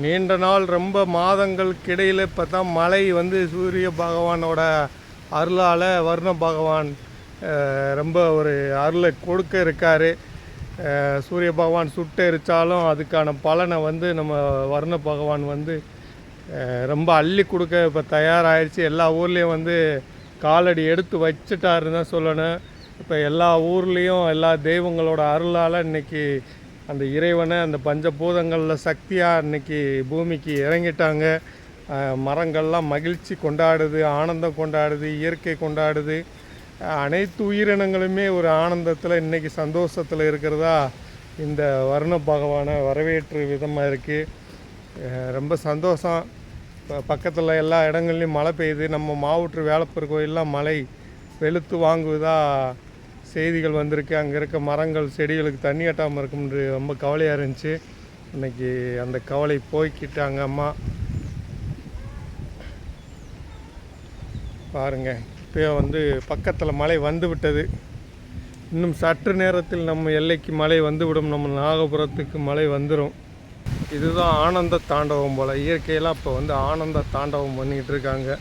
நீண்ட நாள் ரொம்ப மாதங்களுக்கு இடையில் இப்போ தான் மழை வந்து சூரிய பகவானோட அருளால் வருண பகவான் ரொம்ப ஒரு அருளை கொடுக்க இருக்கார். சூரிய பகவான் சுட்டு எரித்தாலும் அதுக்கான பலனை வந்து நம்ம வருண பகவான் வந்து ரொம்ப அள்ளி கொடுக்க இப்போ தயாராகிடுச்சு. எல்லா ஊர்லேயும் வந்து காலடி எடுத்து வச்சுட்டாருன்னு தான் சொல்லணும். இப்போ எல்லா ஊர்லேயும் எல்லா தெய்வங்களோட அருளால் இன்றைக்கி அந்த இறைவனை அந்த பஞ்சபூதங்களில் சக்தியாக இன்றைக்கி பூமிக்கு இறங்கிட்டாங்க. மரங்கள்லாம் மகிழ்ச்சி கொண்டாடுது, ஆனந்தம் கொண்டாடுது, இயற்கை கொண்டாடுது. அனைத்து உயிரினங்களுமே ஒரு ஆனந்தத்தில் இன்றைக்கி சந்தோஷத்தில் இருக்கிறதா இந்த வருண பகவானை வரவேற்று விதமாக இருக்குது. ரொம்ப சந்தோஷம். இப்போ பக்கத்தில் எல்லா இடங்கள்லையும் மழை பெய்யுது. நம்ம மாவூற்று வேலப்பர் கோயிலெலாம் மழை வெளுத்து வாங்குவதா செய்திகள் வந்திருக்கு. அங்கே இருக்க மரங்கள் செடிகளுக்கு தண்ணி கட்டாமல் இருக்கும்னு ரொம்ப கவலையாக இருந்துச்சு. இன்றைக்கி அந்த கவலை போய்க்கிட்டாங்க. அம்மா பாருங்கள், இப்போயே வந்து பக்கத்தில் மழை வந்து விட்டது. இன்னும் சற்று நேரத்தில் நம்ம எல்லைக்கு மழை வந்துவிடும். நம்ம நாகபுரத்துக்கு மழை வந்துடும். இதுதான் ஆனந்த தாண்டவம் போல். இயற்கையெல்லாம் இப்போ வந்து ஆனந்த தாண்டவம் பண்ணிக்கிட்டு இருக்காங்க.